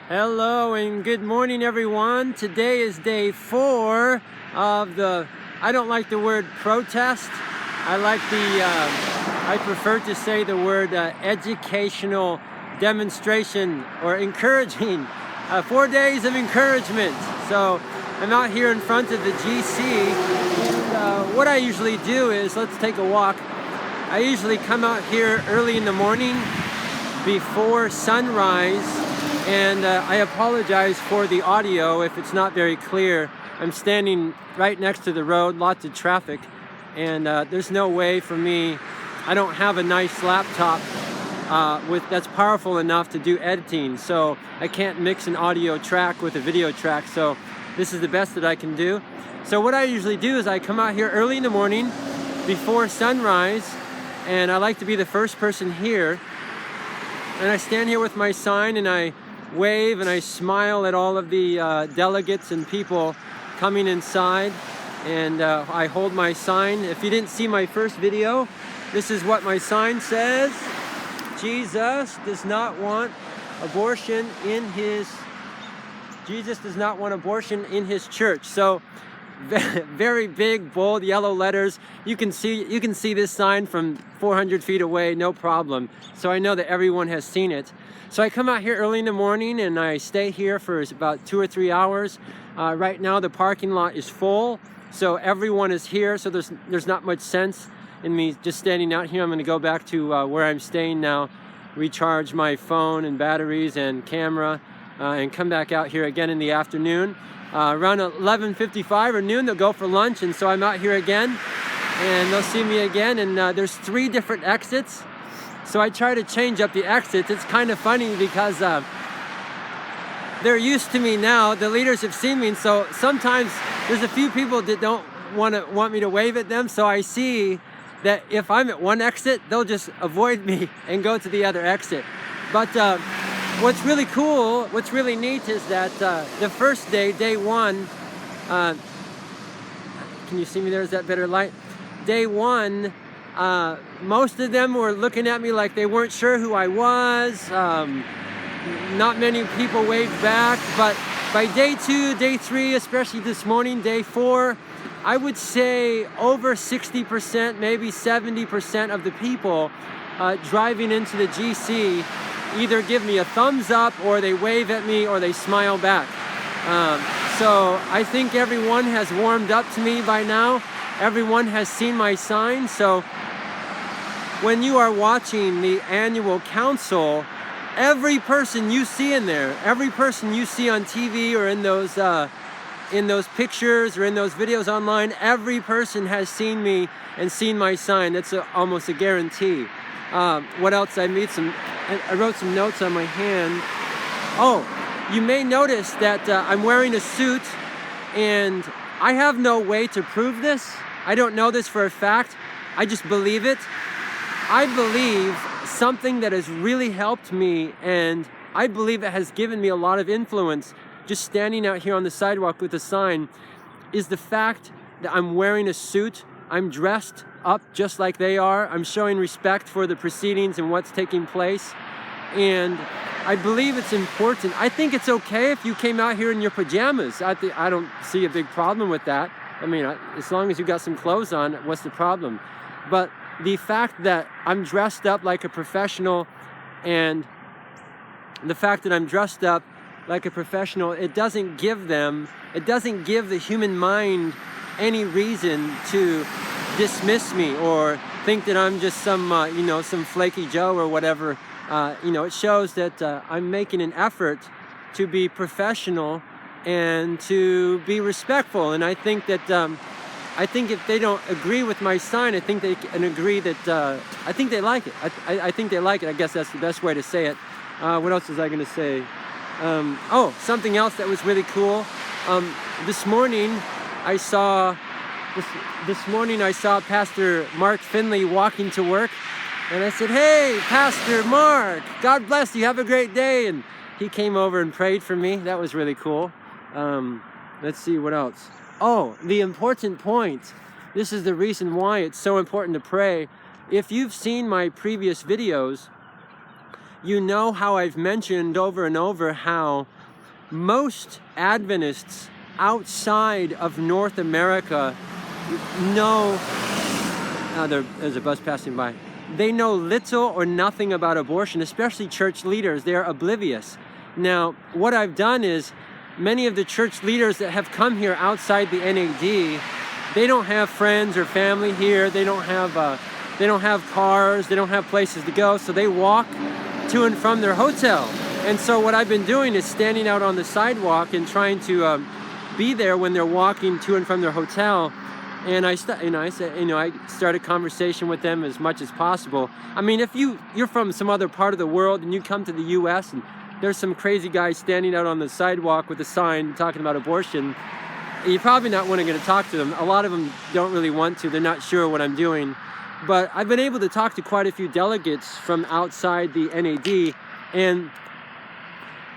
Hello and good morning, everyone. Today is day 4 of the, I don't like the word protest. I prefer to say the word educational demonstration or encouraging, 4 days of encouragement. So I'm out here in front of the GC, and what I usually do is, let's take a walk. I usually come out here early in the morning before sunrise. And I apologize for the audio if it's not very clear. I'm standing right next to the road, lots of traffic, and there's no way for me. I don't have a nice laptop that's powerful enough to do editing, so I can't mix an audio track with a video track, so this is the best that I can do. So what I usually do is I come out here early in the morning before sunrise, and I like to be the first person here, and I stand here with my sign and I wave and I smile at all of the delegates and people coming inside, and I hold my sign. If you didn't see my first video, this is what my sign says. Jesus does not want abortion in his church. So very big, bold, yellow letters. You can see this sign from 400 feet away, no problem. So I know that everyone has seen it. So I come out here early in the morning and I stay here for about 2 or 3 hours. Right now the parking lot is full, so everyone is here. So there's not much sense in me just standing out here. I'm going to go back to where I'm staying now, recharge my phone and batteries and camera, and come back out here again in the afternoon. Around 11:55 or noon, they'll go for lunch, and so I'm out here again, and they'll see me again. And there's 3 different exits, so I try to change up the exits. It's kind of funny because they're used to me now. The leaders have seen me, and so sometimes there's a few people that don't want me to wave at them. So I see that if I'm at one exit, they'll just avoid me and go to the other exit. But what's really cool, what's really neat is that the first day, day 1, can you see me there? Is that better light? Day 1, most of them were looking at me like they weren't sure who I was. Not many people waved back, but by day 2, day 3, especially this morning, day 4, I would say over 60%, maybe 70% of the people driving into the GC either give me a thumbs up, or they wave at me, or they smile back. So I think everyone has warmed up to me by now. Everyone has seen my sign. So when you are watching the annual council, every person you see in there, every person you see on TV or in those pictures or in those videos online, every person has seen me and seen my sign. That's almost a guarantee. What else? I wrote some notes on my hand. Oh, you may notice that I'm wearing a suit, and I have no way to prove this. I don't know this for a fact. I just believe it. I believe something that has really helped me, and I believe it has given me a lot of influence just standing out here on the sidewalk with a sign, is the fact that I'm wearing a suit. I'm dressed up just like they are. I'm showing respect for the proceedings and what's taking place. And I believe it's important. I think it's okay if you came out here in your pajamas. I don't see a big problem with that. I mean, as long as you got some clothes on, what's the problem? But the fact that I'm dressed up like a professional, and the fact that I'm dressed up like a professional, it doesn't give the human mind any reason to dismiss me or think that I'm just some flaky Joe or whatever. It shows that I'm making an effort to be professional and to be respectful. And I think that if they don't agree with my sign, I think they can agree that I think they like it. I think they like it. I guess that's the best way to say it. What else was I going to say? Something else that was really cool. This morning I saw Pastor Mark Finley walking to work, and I said, "Hey, Pastor Mark, God bless you. Have a great day." And he came over and prayed for me. That was really cool. Let's see what else. Oh, the important point. This is the reason why it's so important to pray. If you've seen my previous videos, you know how I've mentioned over and over how most Adventists outside of North America know, there's a bus passing by. They know little or nothing about abortion, especially church leaders. They're oblivious. Now, what I've done is, many of the church leaders that have come here outside the NAD, they don't have friends or family here. They don't have cars. They don't have places to go. So they walk to and from their hotel. And so what I've been doing is standing out on the sidewalk and trying to be there when they're walking to and from their hotel. And I start a conversation with them as much as possible. I mean, if you're from some other part of the world and you come to the U.S. and there's some crazy guy standing out on the sidewalk with a sign talking about abortion, you're probably not going to talk to them. A lot of them don't really want to. They're not sure what I'm doing. But I've been able to talk to quite a few delegates from outside the NAD, and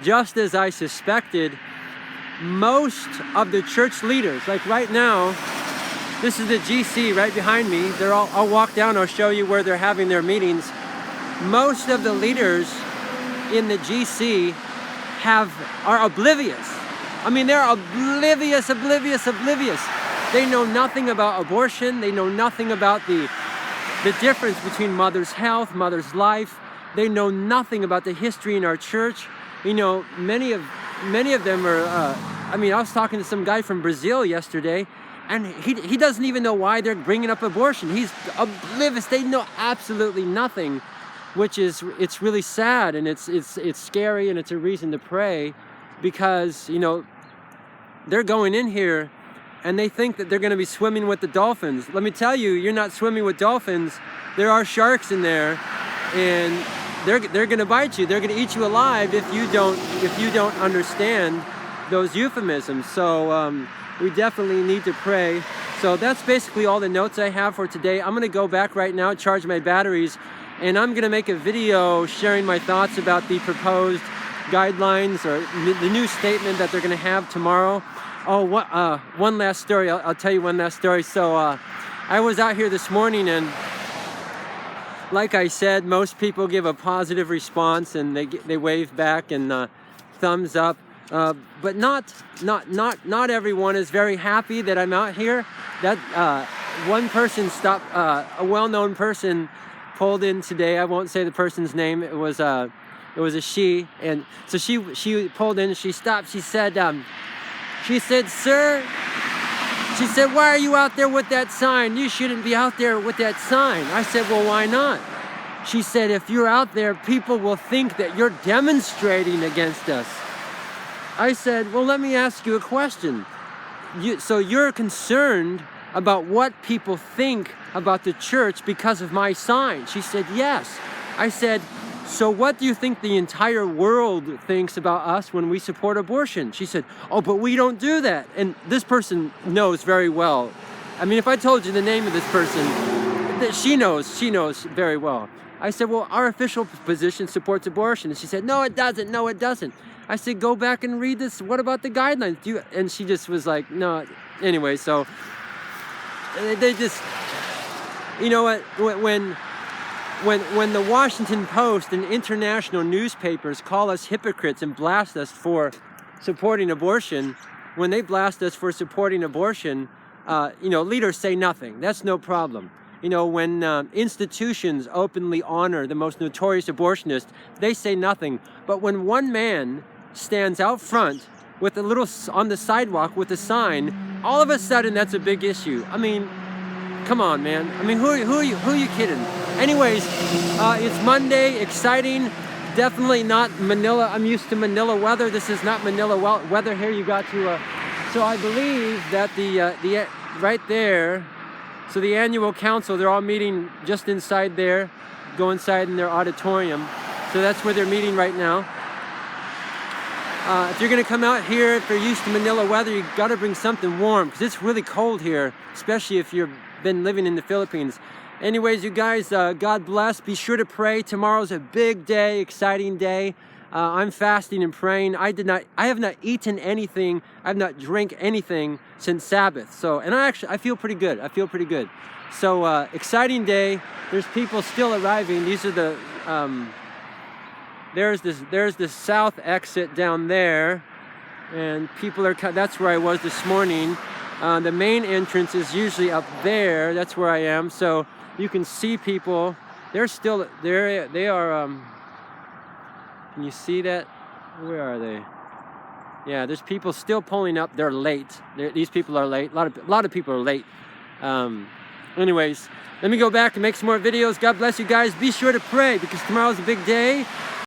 just as I suspected, most of the church leaders, like right now, this is the GC right behind me. I'll walk down, I'll show you where they're having their meetings. Most of the leaders in the GC are oblivious. I mean, they're oblivious. They know nothing about abortion. They know nothing about the difference between mother's health, mother's life. They know nothing about the history in our church. You know, many of them are, I was talking to some guy from Brazil yesterday, and he doesn't even know why they're bringing up abortion. He's oblivious. They know absolutely nothing, it's really sad, and it's scary, and it's a reason to pray, because, they're going in here and they think that they're going to be swimming with the dolphins. Let me tell you, you're not swimming with dolphins. There are sharks in there, and they're going to bite you. They're going to eat you alive if you don't understand those euphemisms. So we definitely need to pray. So that's basically all the notes I have for today. I'm going to go back right now, charge my batteries, and I'm going to make a video sharing my thoughts about the proposed guidelines, or the new statement that they're going to have tomorrow. Oh, one last story. I'll tell you one last story. So I was out here this morning, and like I said, most people give a positive response, and they wave back and thumbs up. But not everyone is very happy that I'm out here. That one person stopped. A well-known person pulled in today. I won't say the person's name. It was a she, and so she pulled in. She stopped. She said, "Sir," she said, "why are you out there with that sign? You shouldn't be out there with that sign." I said, "Well, why not?" She said, "If you're out there, people will think that you're demonstrating against us." I said, "Well, let me ask you a question. So you're concerned about what people think about the church because of my sign?" She said, "Yes." I said, "So what do you think the entire world thinks about us when we support abortion?" She said, "Oh, but we don't do that." And this person knows very well. I mean, if I told you the name of this person, she knows very well. I said, "Well, our official position supports abortion." And she said, "No, it doesn't. No, it doesn't." I said, "Go back and read this. What about the guidelines?" And she just was like, "No." Anyway, so they just, you know what, when the Washington Post and international newspapers call us hypocrites and blast us for supporting abortion, when they blast us for supporting abortion, leaders say nothing. That's no problem. When institutions openly honor the most notorious abortionist, they say nothing. But when one man stands out front with on the sidewalk with a sign, all of a sudden that's a big issue. I mean, come on, man. I mean, who are you kidding? Anyways, it's Monday, exciting. Definitely not Manila. I'm used to Manila weather. This is not Manila weather here. You got to. So I believe that the right there. So the annual council, they're all meeting just inside there. Go inside in their auditorium. So that's where they're meeting right now. If you're going to come out here, if you're used to Manila weather, you got to bring something warm, because it's really cold here, especially if you've been living in the Philippines. Anyways, you guys, God bless. Be sure to pray. Tomorrow's a big day, exciting day. I'm fasting and praying. I have not eaten anything. I have not drank anything since Sabbath. So, and I feel pretty good. So, exciting day. There's people still arriving. These are the, there's the south exit down there. and people are, that's where I was this morning. The main entrance is usually up there. That's where I am. So you can see people. They're still there. They are. Can you see that? Where are they? Yeah, there's people still pulling up. They're late. These people are late. A lot of people are late. Anyways, let me go back and make some more videos. God bless you guys. Be sure to pray because tomorrow's a big day.